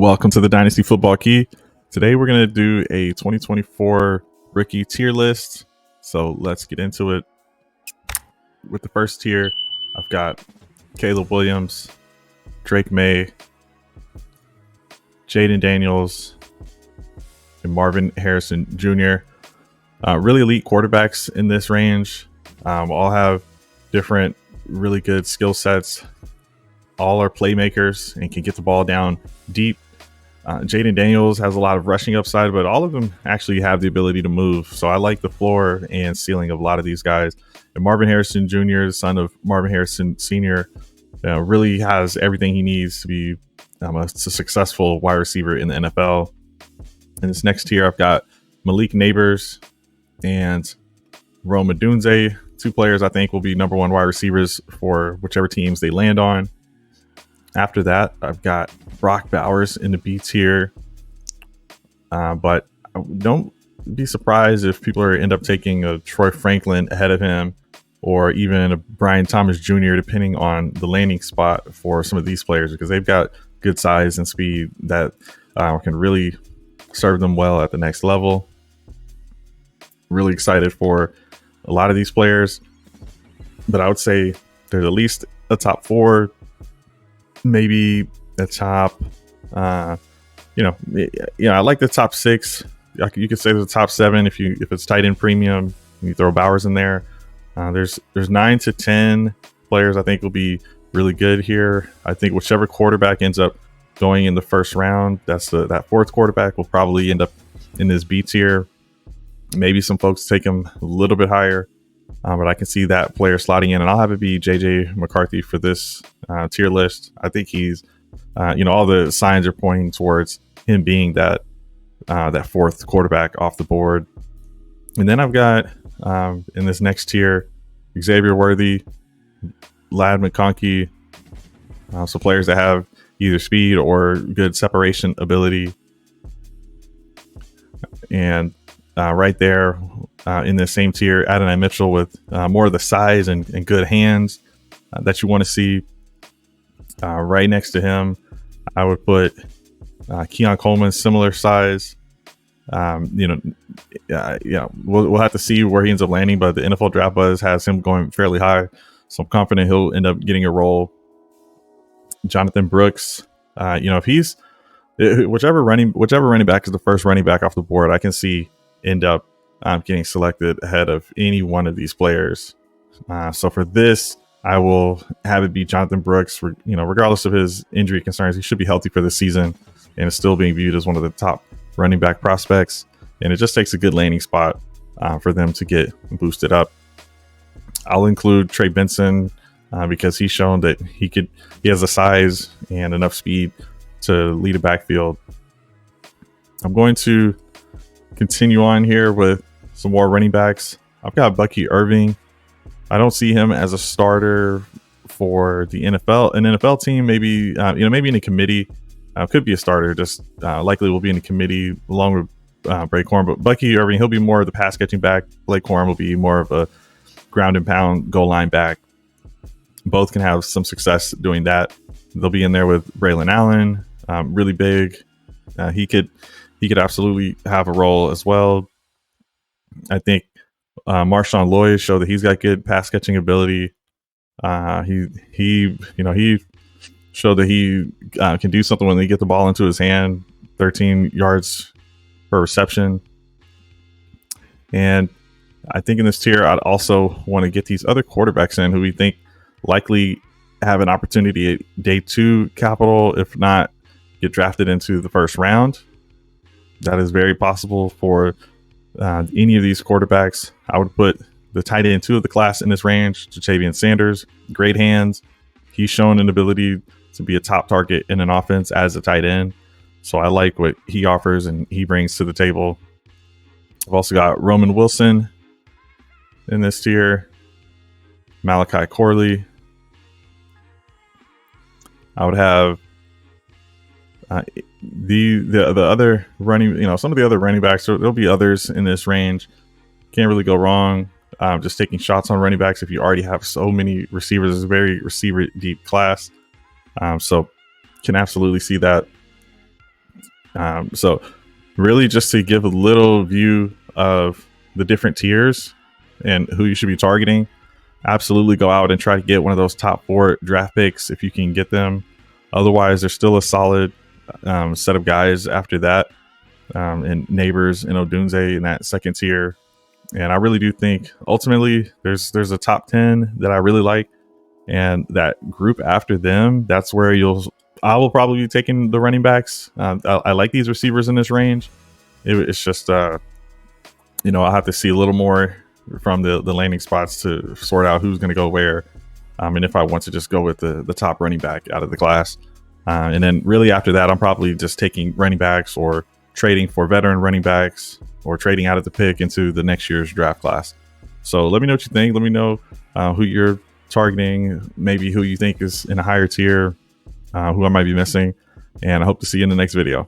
Welcome to the Dynasty Football Key. Today we're going to do a 2024 rookie tier list. So let's get into it. With the first tier, I've got Caleb Williams, Drake May, Jaden Daniels, and Marvin Harrison Jr. Really elite quarterbacks in this range. All have different really good skill sets. All are playmakers and can get the ball down deep. Jaden Daniels has a lot of rushing upside, but all of them actually have the ability to move. So I like the floor and ceiling of a lot of these guys. And Marvin Harrison Jr., son of Marvin Harrison Sr., really has everything he needs to be a successful wide receiver in the NFL. In this next tier, I've got Malik Neighbors and Rome Odunze, two players I think will be number one wide receivers for whichever teams they land on. After that, I've got Brock Bowers in the B tier, but don't be surprised if people end up taking a Troy Franklin ahead of him, or even a Brian Thomas Jr., depending on the landing spot for some of these players, because they've got good size and speed that can really serve them well at the next level. Really excited for a lot of these players, but I would say there's at least a top four, maybe the top, I like the top six. You could say the top seven if it's tight end premium. You throw Bowers in there. There's 9 to 10 players I think will be really good here. I think whichever quarterback ends up going in the first round, that fourth quarterback will probably end up in this B tier. Maybe some folks take him a little bit higher, but I can see that player slotting in, and I'll have it be JJ McCarthy for this tier list. I think he's, all the signs are pointing towards him being that fourth quarterback off the board. And then I've got in this next tier, Xavier Worthy, Ladd McConkey, so players that have either speed or good separation ability. And right there in the same tier, Adonai Mitchell with more of the size and good hands that you want to see. Right next to him, I would put Keon Coleman, similar size. We'll have to see where he ends up landing, but the NFL Draft Buzz has him going fairly high, so I'm confident he'll end up getting a role. Jonathan Brooks, if he's whichever running back is the first running back off the board, I can see end up getting selected ahead of any one of these players. So for this, I will have it be Jonathan Brooks. Regardless of his injury concerns, he should be healthy for this season and is still being viewed as one of the top running back prospects. And it just takes a good landing spot for them to get boosted up. I'll include Trey Benson because he's shown that he has the size and enough speed to lead a backfield. I'm going to continue on here with some more running backs. I've got Bucky Irving. I don't see him as a starter for the NFL, an NFL team. Maybe maybe in a committee. Could be a starter. Just likely will be in a committee along with Blake Corum. But Bucky Irving, he'll be more of the pass catching back. Blake Corum will be more of a ground and pound goal line back. Both can have some success doing that. They'll be in there with Braylon Allen, really big. He could absolutely have a role as well. I think Marshawn Lloyd showed that he's got good pass catching ability. He showed that he can do something when they get the ball into his hand. 13 yards per reception. And I think in this tier, I'd also want to get these other quarterbacks in who we think likely have an opportunity at day 2 capital, if not get drafted into the first round. That is very possible for any of these quarterbacks. I would put the tight end 2 of the class in this range, Ja'Tavion Sanders. Great hands. He's shown an ability to be a top target in an offense as a tight end. So I like what he offers and he brings to the table. I've also got Roman Wilson in this tier. Malachi Corley. I would have the other running, some of the other running backs. There'll be others in this range. Can't really go wrong. Just taking shots on running backs if you already have so many receivers. It's a very receiver deep class. So can absolutely see that. So really just to give a little view of the different tiers and who you should be targeting, absolutely go out and try to get one of those top 4 draft picks if you can get them. Otherwise, there's still a solid set of guys after that, and Neighbors and Odunze in that second tier. And I really do think ultimately there's a top 10 that I really like, and that group after them, that's where I will probably be taking the running backs. I like these receivers in this range. It's just I'll have to see a little more from the landing spots to sort out who's going to go where, and if I want to just go with the top running back out of the class. And then really after that, I'm probably just taking running backs or trading for veteran running backs or trading out of the pick into the next year's draft class. So let me know what you think. Let me know who you're targeting, maybe who you think is in a higher tier, who I might be missing. And I hope to see you in the next video.